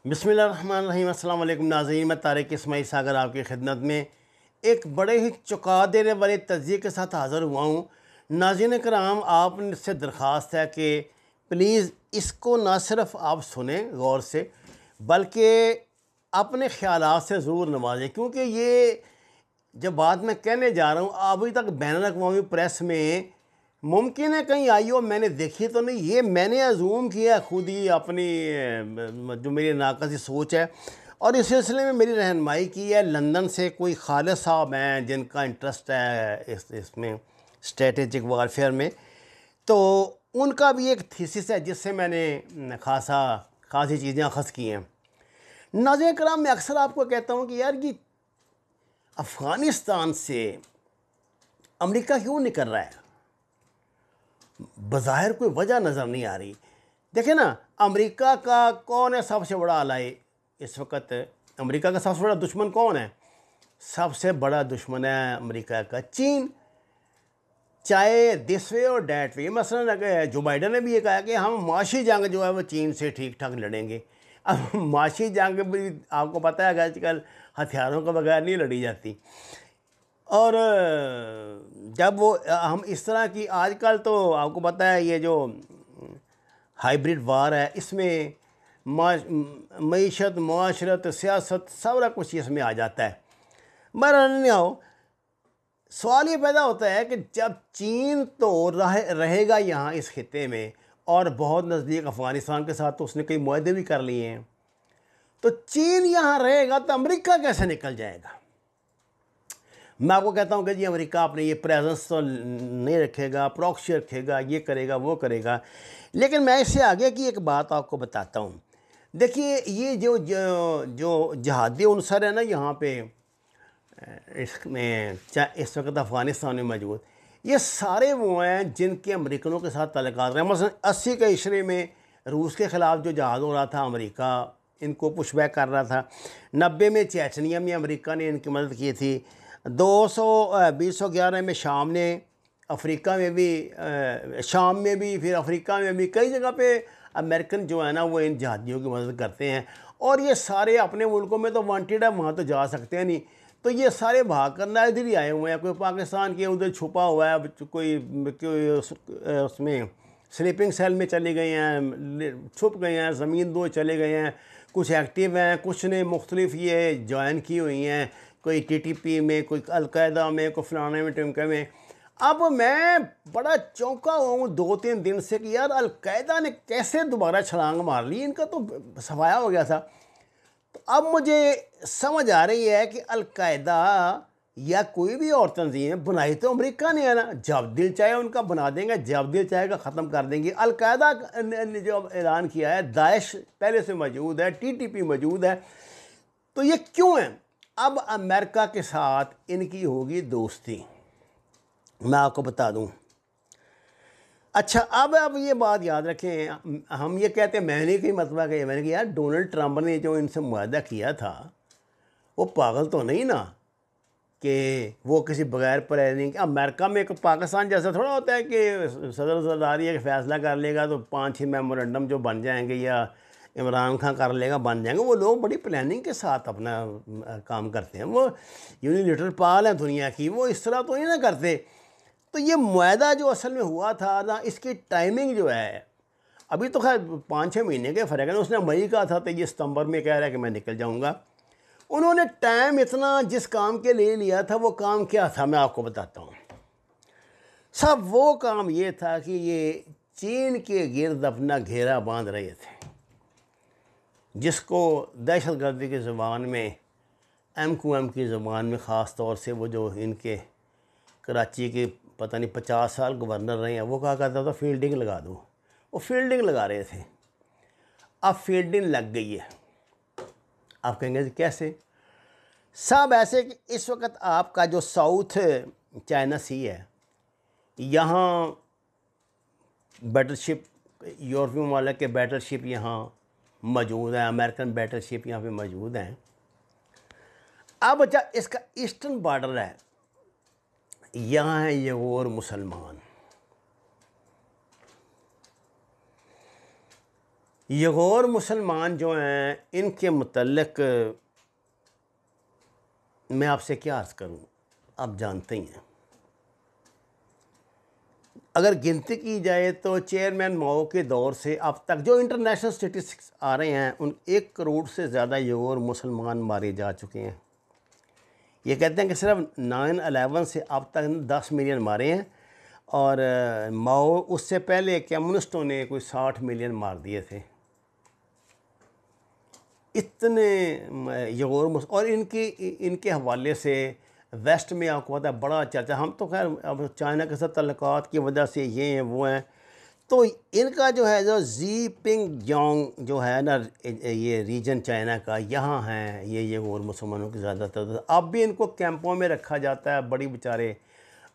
बिस्मिल्लाहिर्रहमानिर्रहीम। अस्सलाम वालेकुम नाज़रीन, मैं तारिक इस्माइल सागर आपकी खिदमत में एक बड़े ही चौंका देने वाले तज्ज़िये के साथ हाज़िर हुआ हूँ। नाज़रीन कराम, आपसे दरख्वास्त है कि प्लीज़ इसको ना सिर्फ़ आप सुने गौर से, बल्कि अपने ख़यालात से ज़रूर नवाजें, क्योंकि ये जब बात मैं कहने जा रहा हूँ अभी तक बैनुल-अक़वामी प्रेस में मुमकिन है कहीं आई हो, मैंने देखी तो नहीं, ये मैंने अज़ूम किया खुद ही अपनी जो मेरी नाक़सी सोच है। और इस सिलसिले में मेरी रहनुमाई की है लंदन से कोई खालिद साहब हैं जिनका इंटरेस्ट है इसमें स्ट्रेटेजिक वारफेयर में। तो उनका भी एक थीसिस है जिससे मैंने खासी चीज़ें अख़ज़ की हैं। नाज़रीन कराम, मैं अक्सर आपको कहता हूँ कि यार ये अफ़गानिस्तान से अमेरिका क्यों नहीं कर रहा है, बज़ाहिर कोई वजह नज़र नहीं आ रही। देखें ना, अमेरिका का कौन है सबसे बड़ा अलाई इस वक्त? अमेरिका का सबसे बड़ा दुश्मन कौन है? सबसे बड़ा दुश्मन है अमेरिका का चीन। चाहे दिस वे और डैट वे, मसलन अगर जो बाइडन ने भी ये कहा कि हम माशी जंग जो है वो चीन से ठीक ठाक लड़ेंगे। अब माशी जंग भी आपको पता है आजकल हथियारों के बगैर नहीं लड़ी जाती। और जब वो हम इस तरह की आजकल तो आपको पता है ये जो हाइब्रिड वार है, इसमें मईशत, माशरत, सियासत सारा कुछ इसमें आ जाता है। मगर नहीं आओ, सवाल ये पैदा होता है कि जब चीन तो रहेगा यहाँ इस खित्ते में और बहुत नज़दीक अफ़गानिस्तान के साथ तो उसने कई मुआहदे भी कर लिए हैं, तो चीन यहाँ रहेगा तो अमेरिका कैसे निकल जाएगा? मैं आपको कहता हूँ कि जी अमेरिका अपने ये प्रेजेंस तो नहीं रखेगा, प्रॉक्सी रखेगा, ये करेगा वो करेगा, लेकिन मैं इससे आगे की एक बात आपको बताता हूँ। देखिए, ये जो जो जो जहादी उनसर है ना यहाँ पे इसमें इस वक्त अफ़गानिस्तान में मौजूद, ये सारे वो हैं जिनके अमेरिकनों के साथ तल्लुकात रहे हैं। मसलन 80 के इशरे में रूस के ख़िलाफ़ जो जहाद हो रहा था, अमेरिका इनको पुशबैक कर रहा था। 90 में चेचनिया में अमेरिका ने इनकी मदद की थी। 2011 में शाम ने अफ्रीका में भी, शाम में भी, फिर अफ्रीका में भी कई जगह पे अमेरिकन जो है ना वो इन जहादियों की मदद करते हैं। और ये सारे अपने मुल्कों में तो वांटेड है, वहाँ तो जा सकते हैं नहीं, तो ये सारे भाग करना इधर ही आए हुए हैं। कोई पाकिस्तान के उधर छुपा हुआ है, कोई उसमें स्लीपिंग सेल में चले गए हैं, छुप गए हैं, ज़मीन दो चले गए हैं, कुछ एक्टिव हैं, कुछ ने मुख्तलिफ ये ज्वाइन की हुई हैं, कोई TTP में, कोई अलकायदा में, कोई फलाने में, टिमके में। अब मैं बड़ा चौंका हुआ हूँ 2-3 दिन से कि यार अलकायदा ने कैसे दोबारा छलांग मार ली, इनका तो सफाया हो गया था। तो अब मुझे समझ आ रही है कि अलकायदा या कोई भी और तंजीम बनाई तो अमेरिका ने है ना, जब दिल चाहे उनका बना देंगे, जब दिल चाहेगा ख़त्म कर देंगे। अलकायदा ने जो ऐलान किया है, दाइश पहले से मौजूद है, TTP मौजूद है, तो ये क्यों है? अब अमेरिका के साथ इनकी होगी दोस्ती, मैं आपको बता दूं। अच्छा, अब ये बात याद रखें, हम ये कहते हैं, मैंने कहीं मतलब कि मैंने कहा यार डोनाल्ड ट्रंप ने जो इनसे मुआहदा किया था वो पागल तो नहीं ना कि वो किसी बगैर प्लानिंग। अमेरिका में एक पाकिस्तान जैसा थोड़ा होता है कि सदर सरदारी एक फ़ैसला कर लेगा तो 5-6 मेमोरेंडम जो बन जाएंगे या इमरान खान कर लेगा बन जाएंगे। वो लोग बड़ी प्लानिंग के साथ अपना काम करते हैं, वो यूनिलिटरल पाल हैं दुनिया की, वो इस तरह तो नहीं ना करते। तो ये मुआहदा जो असल में हुआ था ना, इसकी टाइमिंग जो है, अभी तो खैर 5-6 महीने के फ़र्क है ना। उसने मई का था तो ये सितंबर में कह रहा है कि मैं निकल जाऊँगा। उन्होंने टाइम इतना जिस काम के लिए लिया था, वो काम क्या था मैं आपको बताता हूँ। सब वो काम ये था कि ये चीन के गिर्द अपना घेरा बांध रहे थे, जिसको दहशतगर्दी की ज़बान में, MQM की ज़बान में ख़ास तौर से, वो जो इनके कराची के पता नहीं 50 साल गवर्नर रहे हैं, वो कहा करता था फील्डिंग लगा दो। वो फील्डिंग लगा रहे थे। अब फील्डिंग लग गई है। आप कहेंगे कैसे? सब ऐसे कि इस वक्त आपका जो साउथ चाइना सी है, यहाँ बैटलशिप, यूरोपीय ममालिक के बैटलशिप यहाँ मौजूद हैं, अमेरिकन बैटलशिप यहाँ पे मौजूद हैं। अब अच्छा, इसका ईस्टर्न बॉर्डर है, यहाँ है ये और मुसलमान, यगोर मुसलमान जो हैं इनके मुतल्लिक मैं आपसे क्या अर्ज़ करूं, आप जानते ही हैं। अगर गिनती की जाए तो चेयरमैन माओ के दौर से अब तक जो इंटरनेशनल स्टेटिस्टिक्स आ रहे हैं उन 1 करोड़ से ज़्यादा यगोर मुसलमान मारे जा चुके हैं। ये कहते हैं कि सिर्फ 9/11 से अब तक 10 मिलियन मारे हैं, और माओ उससे पहले कम्युनिस्टों ने कोई 60 मिलियन मार दिए थे। इतने यगोर और इनके हवाले से वेस्ट में आपको पता है बड़ा चर्चा। हम तो खैर अब चाइना के साथ तल्लुकात की वजह से ये हैं वो हैं, तो इनका जो है जो जी पिंग जोंग जो है ना, ये रीजन चाइना का, यहाँ है ये यगोर मुसलमानों की ज़्यादातर। अब भी इनको कैंपों में रखा जाता है, बड़ी बेचारे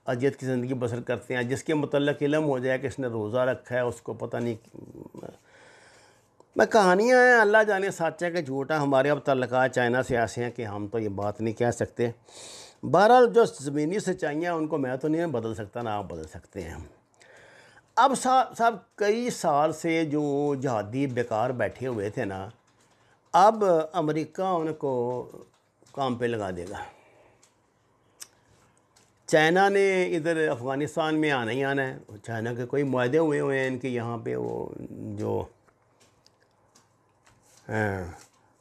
अजियत की ज़िंदगी बसर करते हैं। जिसके मुतल्लिक़ इल्म हो जाए कि इसने रोज़ा रखा है उसको पता नहीं, मैं कहानियाँ हैं, अल्लाह जाने सच है कि झूठा। हमारे अब तल्लुकात चाइना से ऐसे हैं कि हम तो ये बात नहीं कह सकते। बहरहाल जो ज़मीनी सच्चाइयाँ उनको मैं तो नहीं बदल सकता, ना आप बदल सकते हैं। अब साहब कई साल से जो जहादी बेकार बैठे हुए थे ना, अब अमेरिका उनको काम पे लगा देगा। चाइना ने इधर अफ़गानिस्तान में आना ही आना है। चाइना के कोई मुआहदे हुए हैं इनके यहाँ पे, वो जो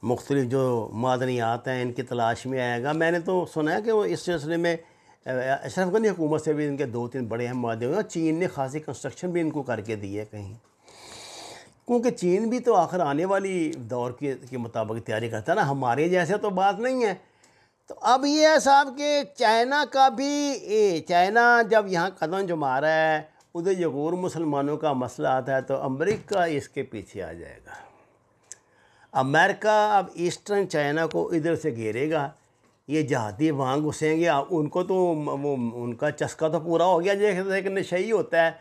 मुख्तलिफ जो मादनियात हैं इनकी तलाश में आएगा। मैंने तो सुना है कि वो इस सिलसिले में अशरफ गनी हुकूमत से भी इनके 2-3 बड़े अहम मुआहदे हुए, और चीन ने खासी कंस्ट्रक्शन भी इनको करके दी है कहीं, क्योंकि चीन भी तो आखिर आने वाली दौर के मुताबिक तैयारी करता है ना, हमारे जैसे तो बात नहीं है। तो अब ये है साहब कि चाइना का भी, चाइना जब यहाँ कदम जमा रहा है, उधर यगोर मुसलमानों का मसला आता है तो अमेरिका इसके पीछे आ जाएगा। अमेरिका अब ईस्टर्न चाइना को इधर से घेरेगा, ये जहादी वहाँ घुसेंगे। उनको तो वो उनका चस्का तो पूरा हो गया, जैसे एक नशा होता है,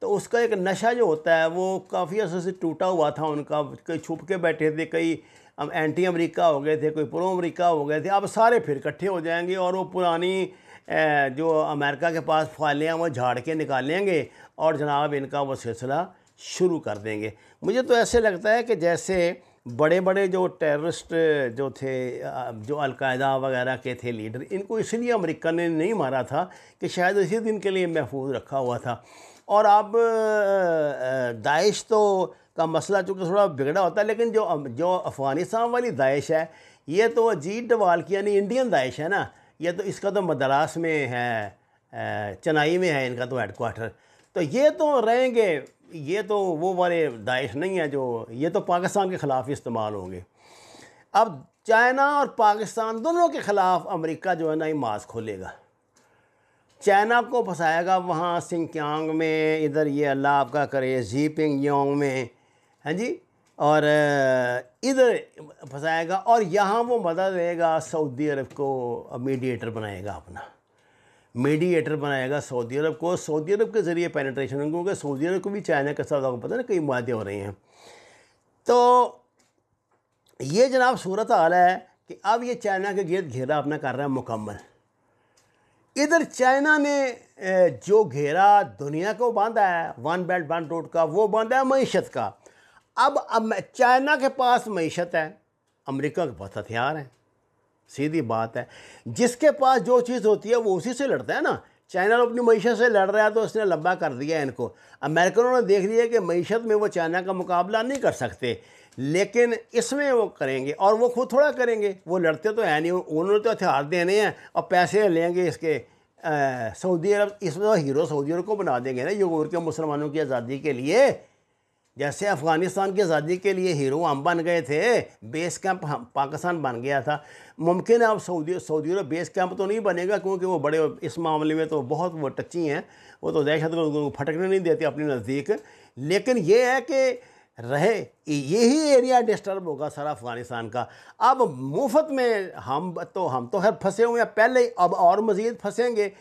तो उसका एक नशा जो होता है वो काफ़ी अर्से से टूटा हुआ था उनका। कई छुप के बैठे थे, कई एंटी अमेरिका हो गए थे, कोई प्रो अमेरिका हो गए थे। अब सारे फिर इकट्ठे हो जाएंगे और वो पुरानी जो अमेरिका के पास फाइलें हैं वो झाड़ के निकालेंगे और जनाब इनका वो सिलसिला शुरू कर देंगे। मुझे तो ऐसे लगता है कि जैसे बड़े बड़े जो टेररिस्ट जो थे, जो अलकायदा वगैरह के थे लीडर, इनको इसलिए अमेरिका ने नहीं मारा था कि शायद इसी दिन के लिए महफूज रखा हुआ था। और अब दाइश तो का मसला चूँकि थोड़ा बिगड़ा होता है, लेकिन जो अफ़गानिस्तान वाली दाइश है ये तो अजीत डोवाल की यानी इंडियन दाइश है ना, ये तो इसका तो मद्रास में है, चेन्नई में है इनका तो हेडक्वार्टर। तो ये तो रहेंगे, ये तो वो वाले दाइश नहीं है जो, ये तो पाकिस्तान के ख़िलाफ़ इस्तेमाल होंगे। अब चाइना और पाकिस्तान दोनों के ख़िलाफ़ अमेरिका जो है ना मास खोलेगा, चाइना को फंसाएगा वहाँ सिंकियांग में, इधर ये अल्लाह आपका करे जी पिंग योंग में, हैं जी, और इधर फंसाएगा, और यहाँ वो मदद देगा सऊदी अरब को, मीडिएटर बनाएगा, अपना मीडिएटर बनाएगा सऊदी अरब को। सऊदी अरब के ज़रिए पेनिट्रेशन, क्योंकि सऊदी अरब को भी चाइना के साथ आपको पता है ना कई मुआहदे हो रहे हैं। तो ये जनाब सूरत हाल है कि अब ये चाइना के गिर्द घेरा अपना कर रहा है मुकम्मल। इधर चाइना ने जो घेरा दुनिया को बांधा है, वन बेल्ट वन रोड का, वो बांधा है मईशत का। अब चाइना के पास मईशत है, अमेरिका के पास हथियार हैं, सीधी बात है। जिसके पास जो चीज़ होती है वो उसी से लड़ता है ना। चाइना अपनी मईशत से लड़ रहा है तो उसने लंबा कर दिया इनको। अमेरिकनों ने देख लिया कि मईशत में वो चाइना का मुकाबला नहीं कर सकते, लेकिन इसमें वो करेंगे, और वो खुद थोड़ा करेंगे, वो लड़ते तो है नहीं, उन्होंने तो हथियार देने हैं और पैसे लेंगे इसके। सऊदी अरब इसमें तो हीरो सऊदी अरब को बना देंगे ना यगोर के मुसलमानों की आज़ादी के लिए, जैसे अफ़गानिस्तान की आज़ादी के लिए हीरो हम बन गए थे, बेस कैंप पाकिस्तान बन गया था। मुमकिन है अब सऊदी अरब बेस कैंप तो नहीं बनेगा, क्योंकि वो बड़े इस मामले में तो बहुत वो टच्ची हैं, वो तो दहशतगर्द को फटकने नहीं देते अपने नज़दीक। लेकिन ये है कि रहे यही एरिया डिस्टर्ब होगा सारा अफ़गानिस्तान का। अब मुफ्त में हम तो खैर फंसे हुए हैं पहले ही, अब और मज़ीद फंसेंगे।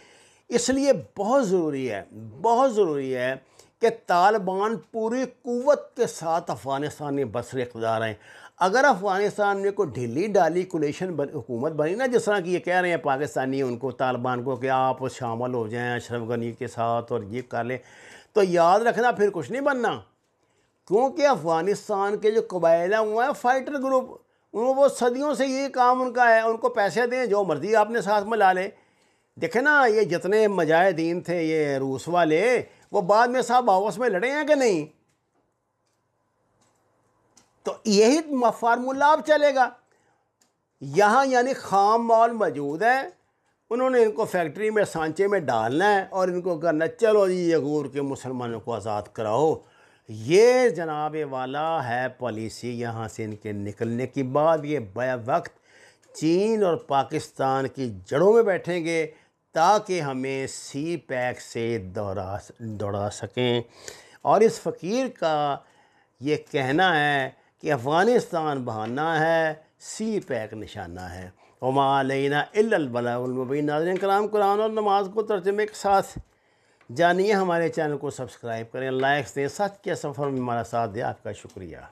इसलिए बहुत ज़रूरी है कि तालिबान पूरी कुव्वत के साथ अफ़गानिस्तान में बसर इक़्तिदार हैं। अगर अफ़गानिस्तान में कोई ढीली डाली कोलेशन हुकूमत बनी ना, जिस तरह की ये कह रहे हैं पाकिस्तानी उनको, तालिबान को, कि आप शामिल हो जाएं अशरफ गनी के साथ और ये कर लें, तो याद रखना फिर कुछ नहीं बनना। क्योंकि अफ़गानिस्तान के जो कबाइल हैं वो हैं फाइटर ग्रुप, वो सदियों से ये काम उनका है, उनको पैसे दें जो मर्ज़ी आपने साथ में ला लें। देखे ना, ये जितने मुजाहिदीन थे ये रूस वाले, वो बाद में साहब आपस में लड़े हैं कि नहीं? तो यही फार्मूला अब चलेगा यहाँ, यानी खाम माल मौजूद है, उन्होंने इनको फैक्ट्री में सांचे में डालना है और इनको करना चलो जी यगूर के मुसलमानों को आज़ाद कराओ। ये जनाब वाला है पॉलिसी यहाँ से इनके निकलने के बाद। ये वक्त चीन और पाकिस्तान की जड़ों में बैठेंगे ताकि हमें सी पैक से दौड़ा सकें। और इस फ़कीर का ये कहना है कि अफ़गानिस्तान बहाना है, सी पैक निशाना है। वमा अलैना इल्लल बलागुल मुबीन। नाज़रीन कराम, कुरान और नमाज को तर्जुमे के साथ जानिए, हमारे चैनल को सब्सक्राइब करें, लाइक्स दें, सच के सफ़र में हमारा साथ दें। आपका शुक्रिया।